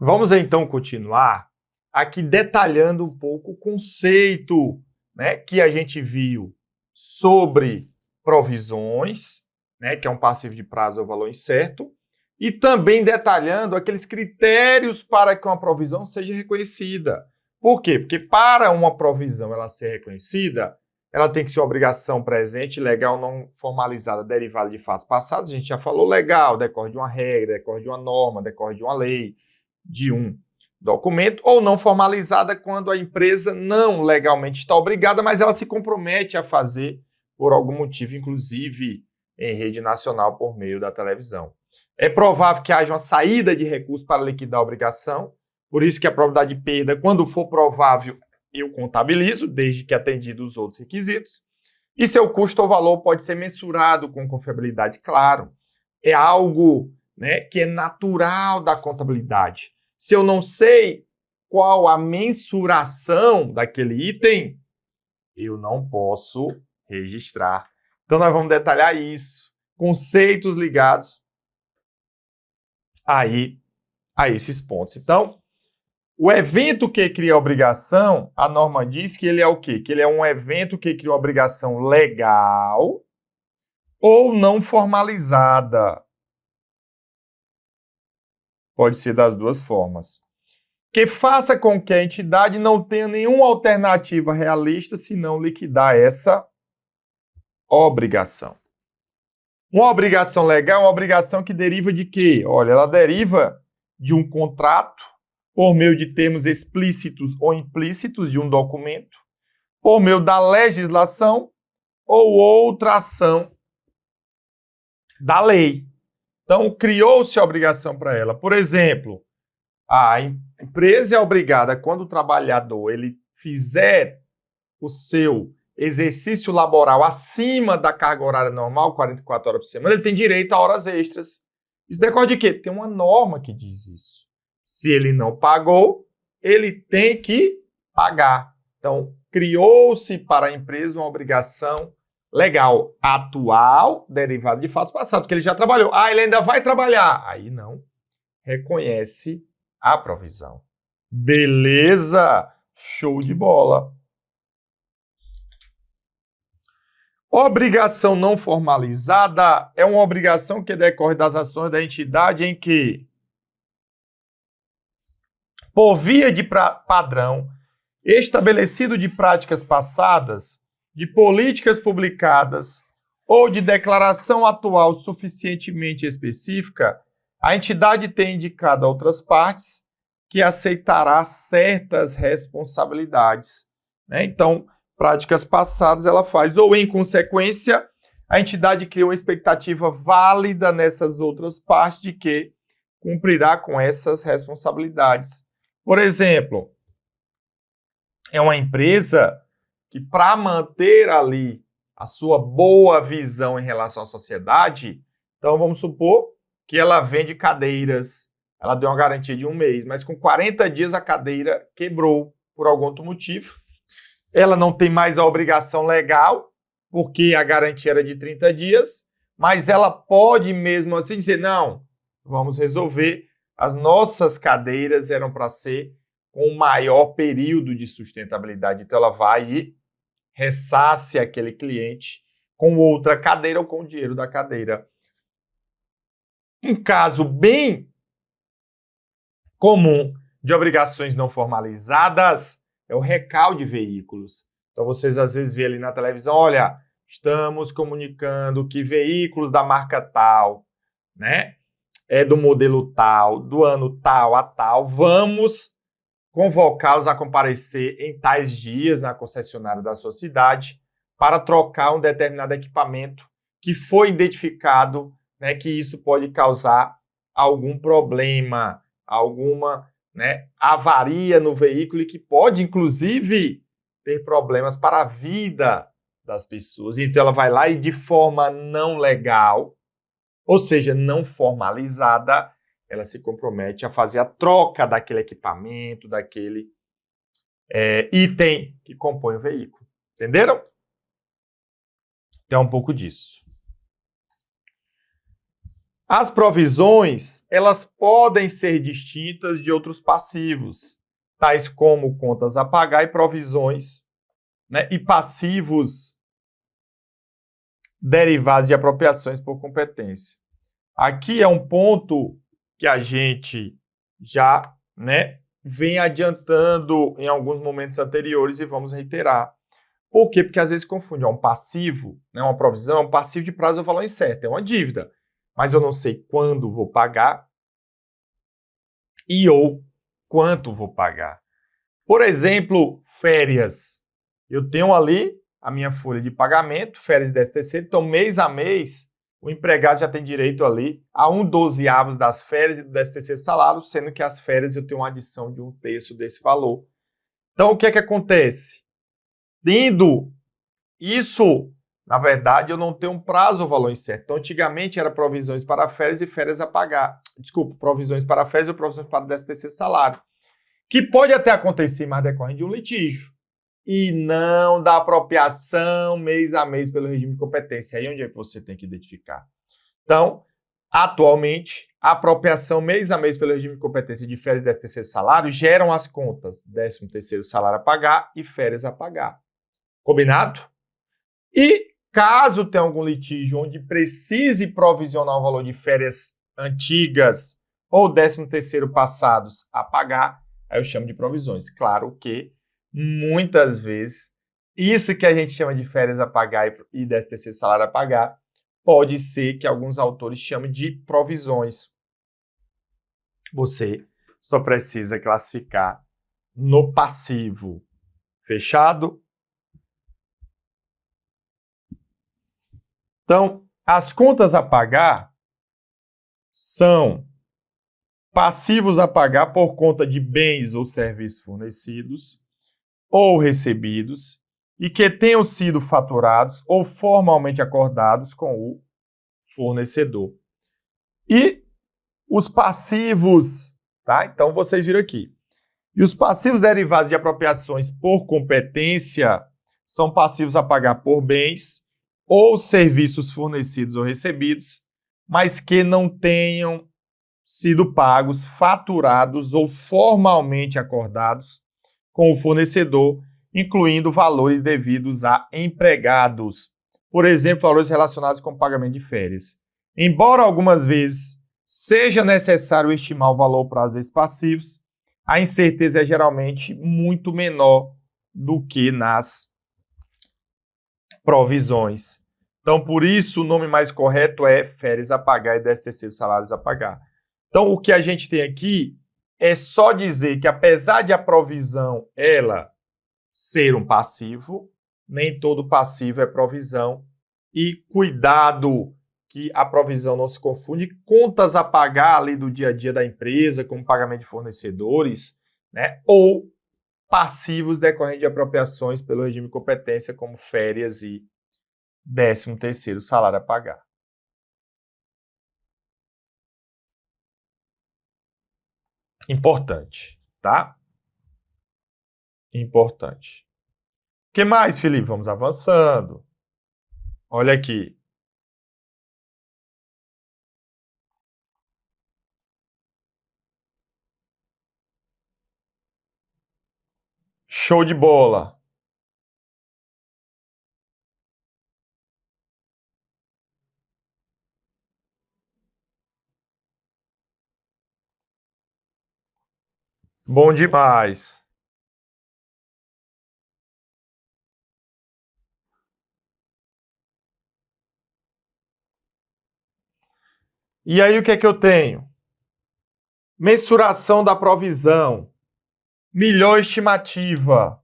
Vamos então continuar aqui detalhando um pouco o conceito, né, que a gente viu sobre provisões, né, que é um passivo de prazo ou valor incerto, e também detalhando aqueles critérios para que uma provisão seja reconhecida. Por quê? Porque para uma provisão ela ser reconhecida, ela tem que ser uma obrigação presente, legal, não formalizada, derivada de fatos passados. A gente já falou legal, decorre de uma regra, decorre de uma norma, decorre de uma lei, de um documento, ou não formalizada quando a empresa não legalmente está obrigada, mas ela se compromete a fazer por algum motivo, inclusive em rede nacional por meio da televisão. É provável que haja uma saída de recurso para liquidar a obrigação, por isso que a probabilidade de perda, quando for provável, eu contabilizo, desde que atendido os outros requisitos, e seu custo ou valor pode ser mensurado com confiabilidade, claro. É algo, né, que é natural da contabilidade. Se eu não sei qual a mensuração daquele item, eu não posso registrar. Então, nós vamos detalhar isso. Conceitos ligados aí a esses pontos. Então, o evento que cria a obrigação, a norma diz que ele é o quê? Que ele é um evento que cria uma obrigação legal ou não formalizada. Pode ser das duas formas. Que faça com que a entidade não tenha nenhuma alternativa realista se não liquidar essa obrigação. Uma obrigação legal é uma obrigação que deriva de quê? Olha, ela deriva de um contrato por meio de termos explícitos ou implícitos de um documento, por meio da legislação ou outra ação da lei. Então, criou-se a obrigação para ela. Por exemplo, a empresa é obrigada, quando o trabalhador ele fizer o seu exercício laboral acima da carga horária normal, 44 horas por semana, ele tem direito a horas extras. Isso decorre de quê? Tem uma norma que diz isso. Se ele não pagou, ele tem que pagar. Então, criou-se para a empresa uma obrigação legal atual, derivada de fatos passados, porque ele já trabalhou. Ah, ele ainda vai trabalhar. Aí não reconhece a provisão. Beleza? Show de bola. Obrigação não formalizada é uma obrigação que decorre das ações da entidade em que, por via de padrão estabelecido de práticas passadas, de políticas publicadas ou de declaração atual suficientemente específica, a entidade tem indicado a outras partes que aceitará certas responsabilidades, né? Então, práticas passadas ela faz, ou em consequência, a entidade cria uma expectativa válida nessas outras partes de que cumprirá com essas responsabilidades. Por exemplo, é uma empresa que, para manter ali a sua boa visão em relação à sociedade, então vamos supor que ela vende cadeiras, ela deu uma garantia de 1 mês, mas com 40 dias a cadeira quebrou por algum outro motivo. Ela não tem mais a obrigação legal, porque a garantia era de 30 dias, mas ela pode mesmo assim dizer, não, vamos resolver, as nossas cadeiras eram para ser com um maior período de sustentabilidade. Então ela vai e ressarce aquele cliente com outra cadeira ou com o dinheiro da cadeira. Um caso bem comum de obrigações não formalizadas é o recalque de veículos. Então vocês às vezes veem ali na televisão, olha, estamos comunicando que veículos da marca tal, né, do modelo tal, do ano tal a tal, vamos convocá-los a comparecer em tais dias na concessionária da sua cidade para trocar um determinado equipamento que foi identificado, né, que isso pode causar algum problema, alguma, né, avaria no veículo e que pode, inclusive, ter problemas para a vida das pessoas. Então, ela vai lá e, de forma não legal, ou seja, não formalizada, ela se compromete a fazer a troca daquele equipamento, daquele item que compõe o veículo. Entenderam? Então, é um pouco disso. As provisões, elas podem ser distintas de outros passivos, tais como contas a pagar e provisões, né, e passivos derivados de apropriações por competência. Aqui é um ponto que a gente já, né, vem adiantando em alguns momentos anteriores e vamos reiterar. Por quê? Porque às vezes confunde. Um passivo, né, uma provisão, um passivo de prazo ou valor incerto, é uma dívida, mas eu não sei quando vou pagar e ou quanto vou pagar. Por exemplo, férias. Eu tenho ali a minha folha de pagamento, férias e 13º, então mês a mês o empregado já tem direito ali a 1/12 das férias e do 13º salário, sendo que as férias eu tenho uma adição de 1/3 desse valor. Então o que é que acontece? Tendo isso, na verdade, eu não tenho um prazo ou valor incerto. Então, antigamente era provisões para férias e férias a pagar. Desculpa, provisões para férias e provisões para o 13º salário. Que pode até acontecer, mas decorrente de um litígio. E não da apropriação mês a mês pelo regime de competência. Aí é onde é que você tem que identificar. Então, atualmente, a apropriação mês a mês pelo regime de competência de férias e 13º salário geram as contas 13º salário a pagar e férias a pagar. Combinado? E caso tenha algum litígio onde precise provisionar o valor de férias antigas ou 13º passados a pagar, aí eu chamo de provisões. Claro que, muitas vezes, isso que a gente chama de férias a pagar e 13º salário a pagar, pode ser que alguns autores chamem de provisões. Você só precisa classificar no passivo. Fechado? Então, as contas a pagar são passivos a pagar por conta de bens ou serviços fornecidos ou recebidos e que tenham sido faturados ou formalmente acordados com o fornecedor. E os passivos, tá? Então, vocês viram aqui. E os passivos derivados de apropriações por competência são passivos a pagar por bens ou serviços fornecidos ou recebidos, mas que não tenham sido pagos, faturados ou formalmente acordados com o fornecedor, incluindo valores devidos a empregados, por exemplo, valores relacionados com o pagamento de férias. Embora algumas vezes seja necessário estimar o valor ou prazo desses passivos, a incerteza é geralmente muito menor do que nas provisões. Então, por isso, o nome mais correto é férias a pagar e 13º salários a pagar. Então, o que a gente tem aqui é só dizer que, apesar de a provisão ela ser um passivo, nem todo passivo é provisão. E cuidado que a provisão não se confunde. Contas a pagar ali do dia a dia da empresa, como pagamento de fornecedores, né? Ou passivos decorrentes de apropriações pelo regime de competência, como férias e 13º salário a pagar. Importante, tá? Importante. O que mais, Felipe? Vamos avançando. Olha aqui. Show de bola. Bom demais. E aí, o que é que eu tenho? Mensuração da provisão. Melhor estimativa.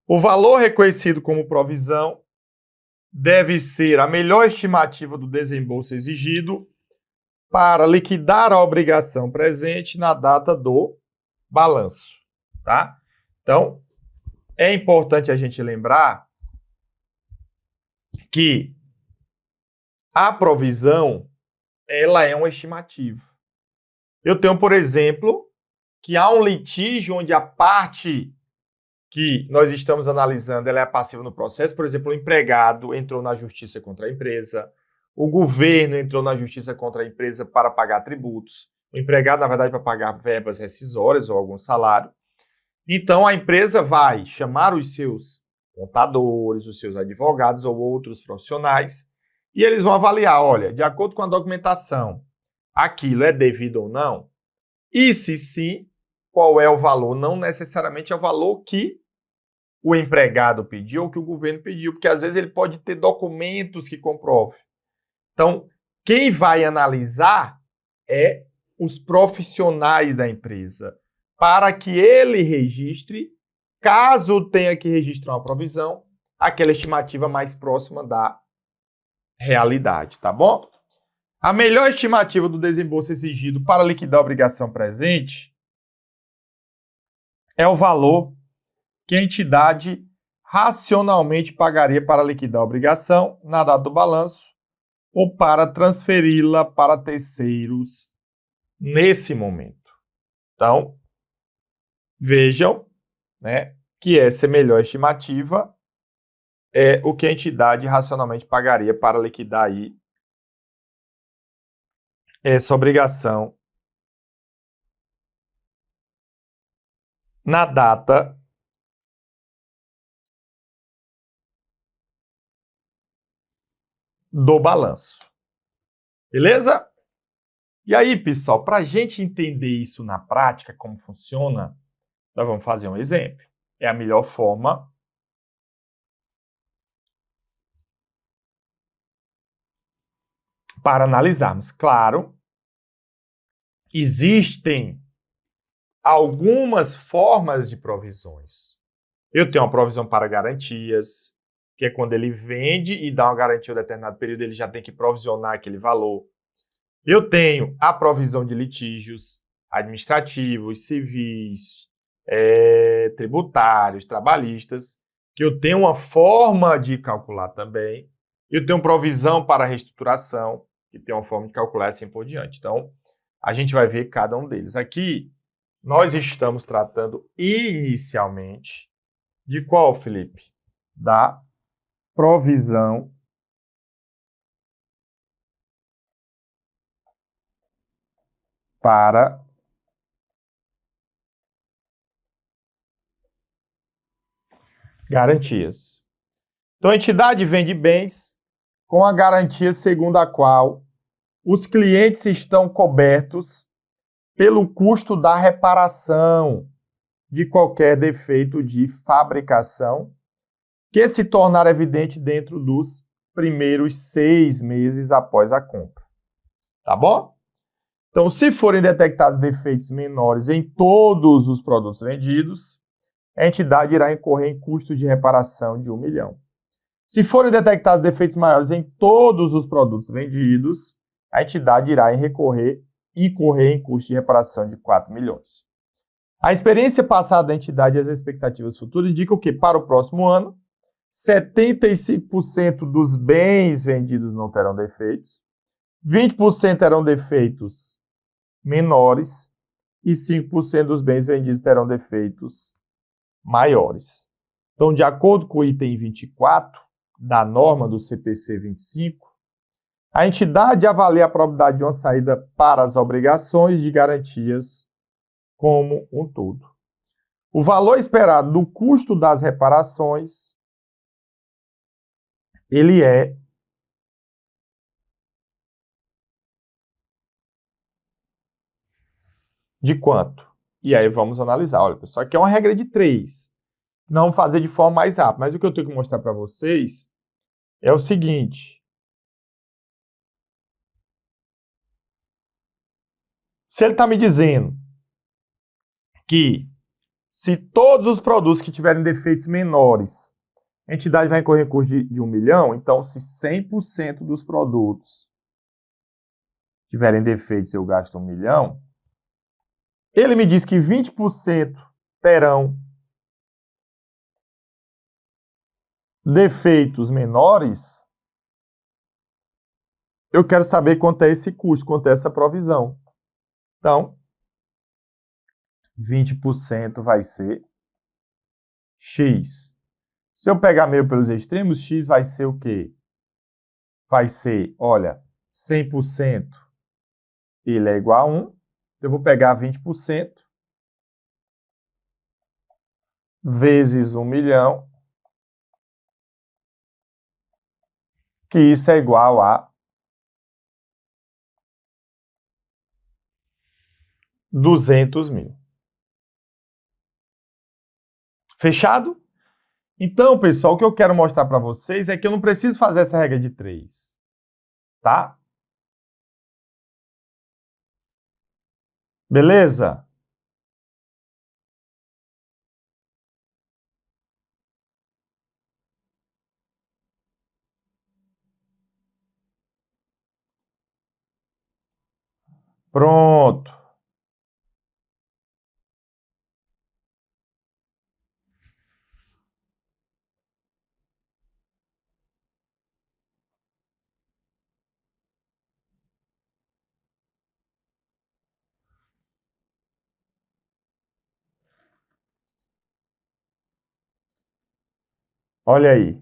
O valor reconhecido como provisão deve ser a melhor estimativa do desembolso exigido para liquidar a obrigação presente na data do balanço, tá? Então, é importante a gente lembrar que a provisão, ela é uma estimativa. Eu tenho, por exemplo, que há um litígio onde a parte que nós estamos analisando, ela é passiva no processo. Por exemplo, o empregado entrou na justiça contra a empresa, o governo entrou na justiça contra a empresa para pagar tributos, o empregado, na verdade, para pagar verbas rescisórias ou algum salário. Então, a empresa vai chamar os seus contadores, os seus advogados ou outros profissionais e eles vão avaliar, olha, de acordo com a documentação, aquilo é devido ou não? E se sim, qual é o valor? Não necessariamente é o valor que o empregado pediu ou que o governo pediu, porque às vezes ele pode ter documentos que comprovem. Então, quem vai analisar é os profissionais da empresa, para que ele registre, caso tenha que registrar uma provisão, aquela estimativa mais próxima da realidade, tá bom? A melhor estimativa do desembolso exigido para liquidar a obrigação presente é o valor que a entidade racionalmente pagaria para liquidar a obrigação na data do balanço ou para transferi-la para terceiros nesse momento. Então, vejam, né, que essa melhor estimativa é o que a entidade racionalmente pagaria para liquidar aí essa obrigação na data do balanço. Beleza? E aí, pessoal, para a gente entender isso na prática, como funciona, nós vamos fazer um exemplo. É a melhor forma para analisarmos. Claro, existem algumas formas de provisões. Eu tenho uma provisão para garantias, que é quando ele vende e dá uma garantia a um determinado período, ele já tem que provisionar aquele valor. Eu tenho a provisão de litígios administrativos, civis, tributários, trabalhistas, que eu tenho uma forma de calcular também. Eu tenho provisão para reestruturação, que tem uma forma de calcular e assim por diante. Então, a gente vai ver cada um deles. Aqui, nós estamos tratando inicialmente de qual, Felipe? Da provisão para garantias. Então, a entidade vende bens com a garantia segundo a qual os clientes estão cobertos pelo custo da reparação de qualquer defeito de fabricação que se tornar evidente dentro dos primeiros 6 meses após a compra. Tá bom? Então, se forem detectados defeitos menores em todos os produtos vendidos, a entidade irá incorrer em custos de reparação de 1 milhão. Se forem detectados defeitos maiores em todos os produtos vendidos, a entidade irá incorrer em custo de reparação de 4 milhões. A experiência passada da entidade e as expectativas futuras indicam que, para o próximo ano, 75% dos bens vendidos não terão defeitos, 20% terão defeitos menores e 5% dos bens vendidos terão defeitos maiores. Então, de acordo com o item 24 da norma do CPC 25, a entidade avalia a probabilidade de uma saída para as obrigações de garantias como um todo. O valor esperado do custo das reparações, ele é de quanto? E aí vamos analisar. Olha, pessoal, aqui é uma regra de 3. Não vamos fazer de forma mais rápida, mas o que eu tenho que mostrar para vocês é o seguinte. Se ele está me dizendo que se todos os produtos que tiverem defeitos menores, a entidade vai incorrer em custo de 1 milhão, então se 100% dos produtos tiverem defeitos eu gasto 1 milhão, ele me diz que 20% terão defeitos menores, eu quero saber quanto é esse custo, quanto é essa provisão. Então, 20% vai ser x. Se eu pegar meio pelos extremos, x vai ser o quê? Vai ser, olha, 100% ele é igual a 1. Eu vou pegar 20% vezes 1 milhão, que isso é igual a 200 mil. Fechado? Então, pessoal, o que eu quero mostrar para vocês é que eu não preciso fazer essa regra de 3, tá? Beleza? Pronto. Olha aí.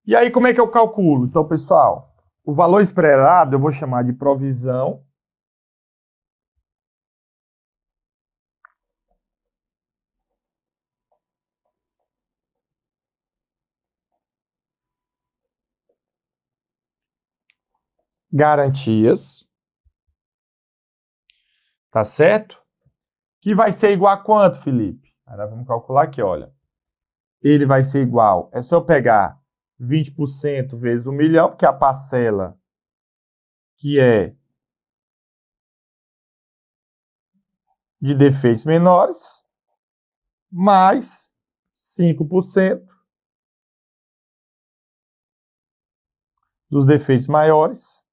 E aí, como é que eu calculo? Então, pessoal, o valor esperado eu vou chamar de provisão. Garantias. Tá certo? Que vai ser igual a quanto, Felipe? Agora vamos calcular aqui, olha. Ele vai ser igual, é só eu pegar 20% vezes 1 milhão, que é a parcela que é de defeitos menores, mais 5% dos defeitos maiores,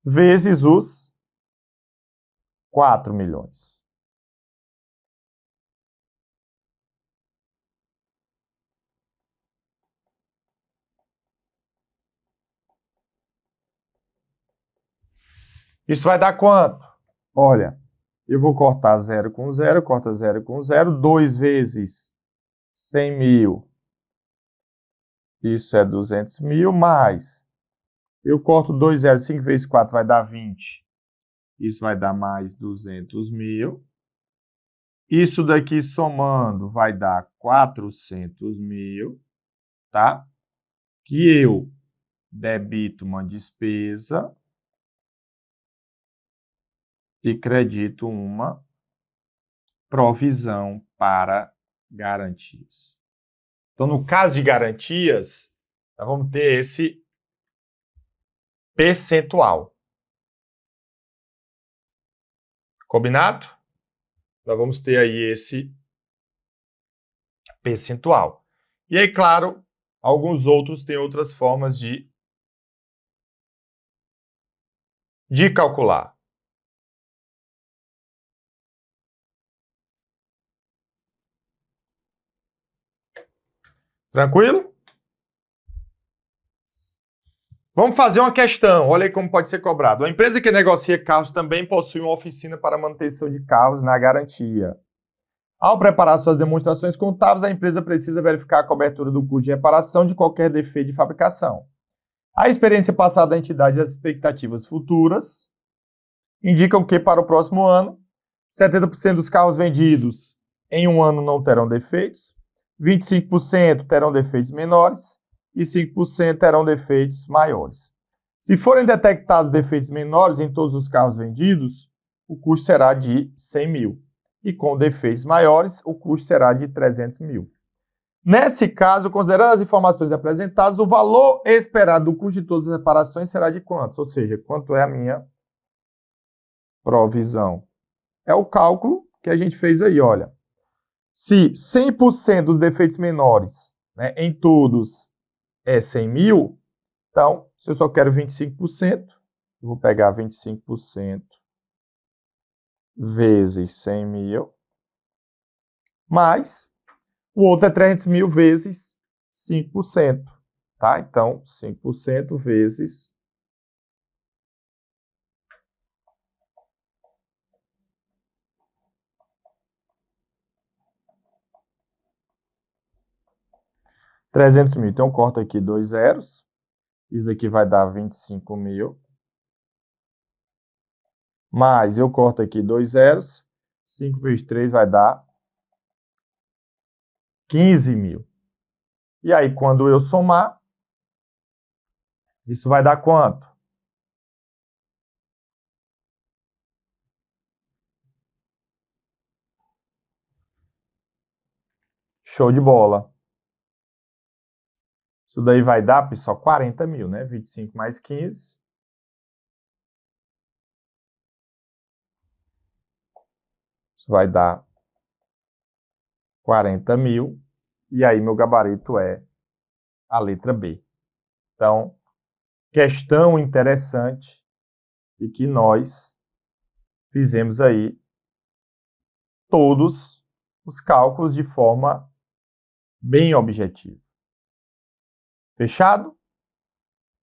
vezes os 4 milhões. Isso vai dar quanto? Olha, eu vou cortar 0 com 0, corta 0 com 0, 2 vezes 100 mil, isso é 200 mil, mais, eu corto 2 zeros, 5 vezes 4 vai dar 20, isso vai dar mais 200 mil, isso daqui somando vai dar 400 mil, tá? Que eu debito uma despesa e credito uma provisão para garantias. Então, no caso de garantias, nós vamos ter esse percentual. Combinado? Nós vamos ter aí esse percentual. E aí, claro, alguns outros têm outras formas de calcular. Tranquilo? Vamos fazer uma questão. Olha aí como pode ser cobrado. A empresa que negocia carros também possui uma oficina para manutenção de carros na garantia. Ao preparar suas demonstrações contábeis, a empresa precisa verificar a cobertura do custo de reparação de qualquer defeito de fabricação. A experiência passada da entidade e as expectativas futuras indicam que, para o próximo ano, 70% dos carros vendidos em um ano não terão defeitos, 25% terão defeitos menores e 5% terão defeitos maiores. Se forem detectados defeitos menores em todos os carros vendidos, o custo será de 100 mil. E com defeitos maiores, o custo será de 300 mil. Nesse caso, considerando as informações apresentadas, o valor esperado do custo de todas as reparações será de quantos? Ou seja, quanto é a minha provisão? É o cálculo que a gente fez aí, olha. Se 100% dos defeitos menores, né, em todos é 100 mil, então, se eu só quero 25%, eu vou pegar 25% vezes 100 mil, mais o outro é 300 mil vezes 5%, tá? Então, 5% vezes 300 mil. Então, eu corto aqui 2 zeros. Isso daqui vai dar 25 mil. Mais, eu corto aqui 2 zeros. 5 vezes 3 vai dar 15 mil. E aí, quando eu somar, isso vai dar quanto? Show de bola. Isso daí vai dar, pessoal, 40 mil, né? 25 mais 15. Isso vai dar 40 mil. E aí, meu gabarito é a letra B. Então, questão interessante e que nós fizemos aí todos os cálculos de forma bem objetiva. Fechado?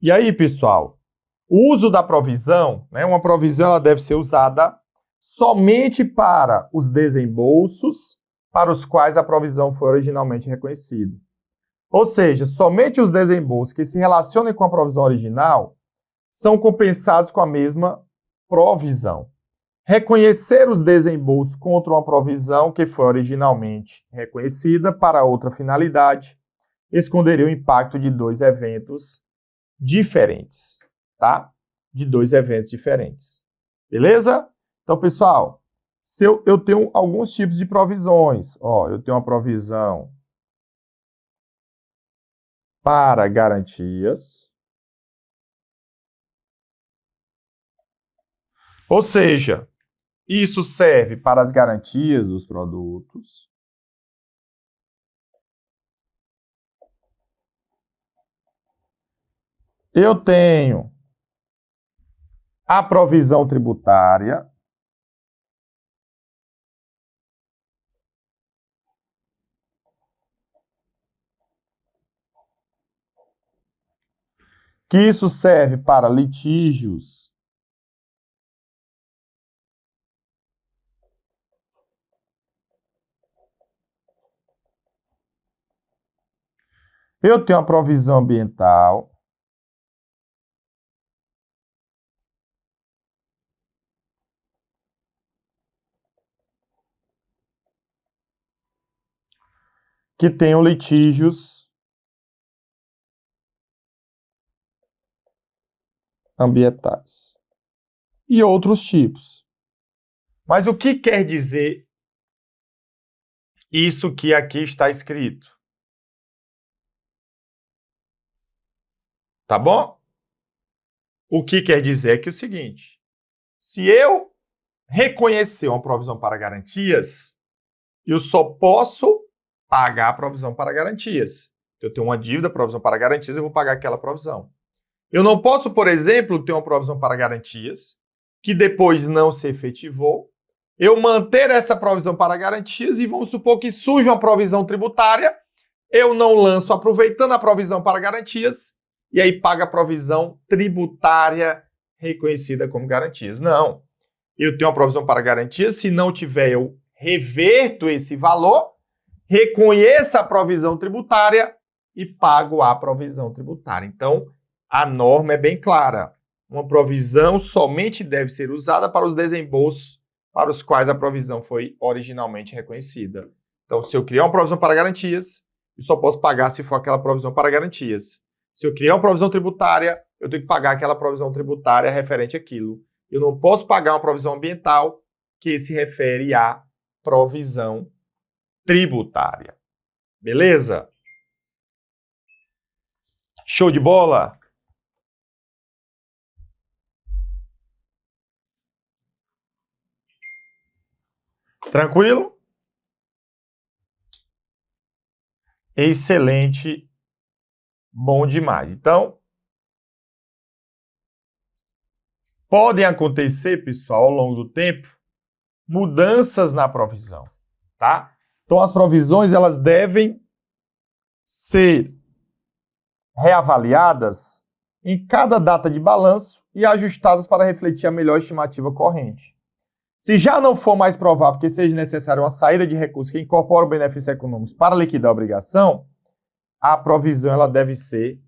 E aí, pessoal, o uso da provisão, né? Uma provisão ela deve ser usada somente para os desembolsos para os quais a provisão foi originalmente reconhecida. Ou seja, somente os desembolsos que se relacionem com a provisão original são compensados com a mesma provisão. Reconhecer os desembolsos contra uma provisão que foi originalmente reconhecida para outra finalidade esconderia o impacto de dois eventos diferentes, tá? De dois eventos diferentes. Beleza? Então, pessoal, se eu tenho alguns tipos de provisões. Ó, eu tenho uma provisão para garantias. Ou seja, isso serve para as garantias dos produtos. Eu tenho a provisão tributária. Que isso serve para litígios eu tenho a provisão ambiental. Que tenham litígios ambientais. E outros tipos. Mas o que quer dizer isso que aqui está escrito? Tá bom? O que quer dizer é que é o seguinte: se eu reconhecer uma provisão para garantias, eu só posso pagar a provisão para garantias. Eu tenho uma dívida, provisão para garantias, eu vou pagar aquela provisão. Eu não posso, por exemplo, ter uma provisão para garantias que depois não se efetivou, eu manter essa provisão para garantias e vamos supor que surja uma provisão tributária, eu não lanço aproveitando a provisão para garantias e aí paga a provisão tributária reconhecida como garantias. Não. Eu tenho uma provisão para garantias, se não tiver, eu reverto esse valor, reconheço a provisão tributária e pago a provisão tributária. Então, a norma é bem clara. Uma provisão somente deve ser usada para os desembolsos para os quais a provisão foi originalmente reconhecida. Então, se eu criar uma provisão para garantias, eu só posso pagar se for aquela provisão para garantias. Se eu criar uma provisão tributária, eu tenho que pagar aquela provisão tributária referente àquilo. Eu não posso pagar uma provisão ambiental que se refere à provisão tributária. Beleza? Show de bola? Tranquilo? Excelente. Bom demais. Então, podem acontecer, pessoal, ao longo do tempo, mudanças na provisão, tá? Então, as provisões, elas devem ser reavaliadas em cada data de balanço e ajustadas para refletir a melhor estimativa corrente. Se já não for mais provável que seja necessária uma saída de recursos que incorpore benefícios econômicos para liquidar a obrigação, a provisão ela deve ser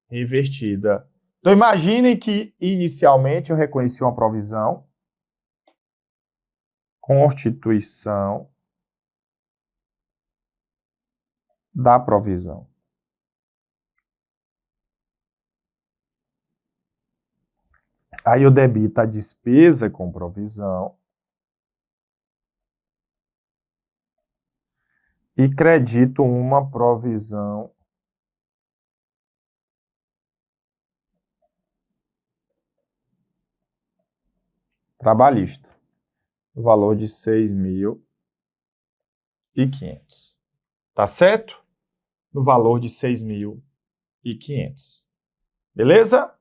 revertida. Então, imaginem que, inicialmente, eu reconheci uma provisão, constituição da provisão. Aí eu debito a despesa com provisão e credito uma provisão trabalhista, no valor de 6.500. Tá certo? No valor de 6.500. Beleza?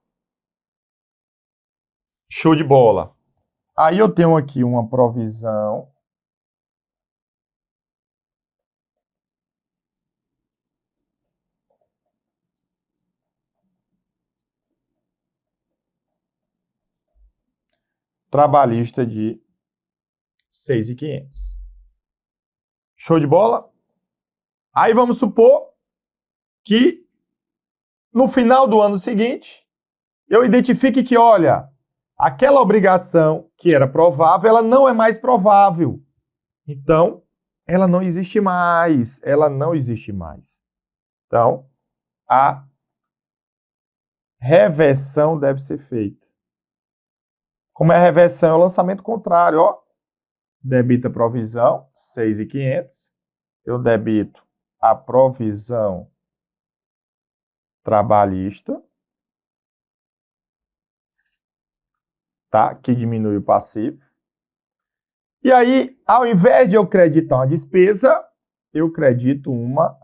Show de bola. Aí eu tenho aqui uma provisão trabalhista de 6.500. Show de bola? Aí vamos supor que no final do ano seguinte eu identifique que, olha, aquela obrigação que era provável, ela não é mais provável. Então, ela não existe mais. Ela não existe mais. Então, a reversão deve ser feita. Como é a reversão? É o lançamento contrário, ó. Debita a provisão, 6.500. Eu debito a provisão trabalhista, tá? Que diminui o passivo. E aí, ao invés de eu creditar uma despesa, eu credito uma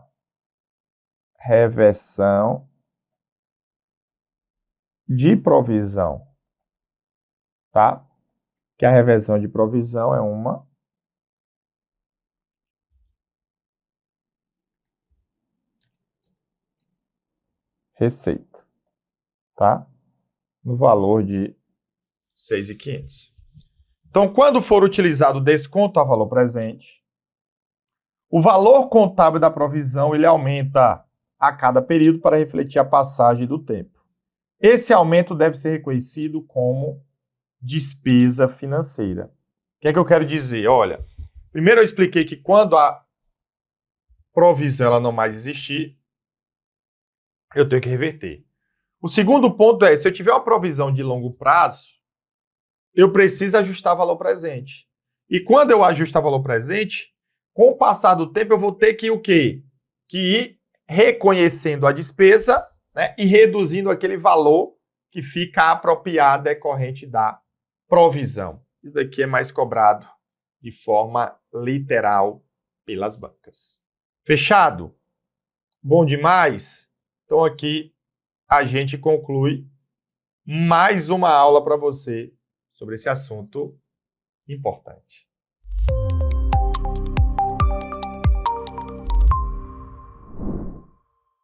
reversão de provisão, tá? Que a reversão de provisão é uma receita, tá? No valor de 6.500. Então, quando for utilizado o desconto a valor presente, o valor contábil da provisão ele aumenta a cada período para refletir a passagem do tempo. Esse aumento deve ser reconhecido como despesa financeira. O que é que eu quero dizer? Olha, primeiro eu expliquei que quando a provisão ela não mais existir, eu tenho que reverter. O segundo ponto é, se eu tiver uma provisão de longo prazo, eu preciso ajustar valor presente. E quando eu ajustar valor presente, com o passar do tempo, eu vou ter que o quê? Que ir reconhecendo a despesa, né, e reduzindo aquele valor que fica apropriado decorrente da provisão. Isso daqui é mais cobrado de forma literal pelas bancas. Fechado? Bom demais? Então aqui a gente conclui mais uma aula para você sobre esse assunto importante.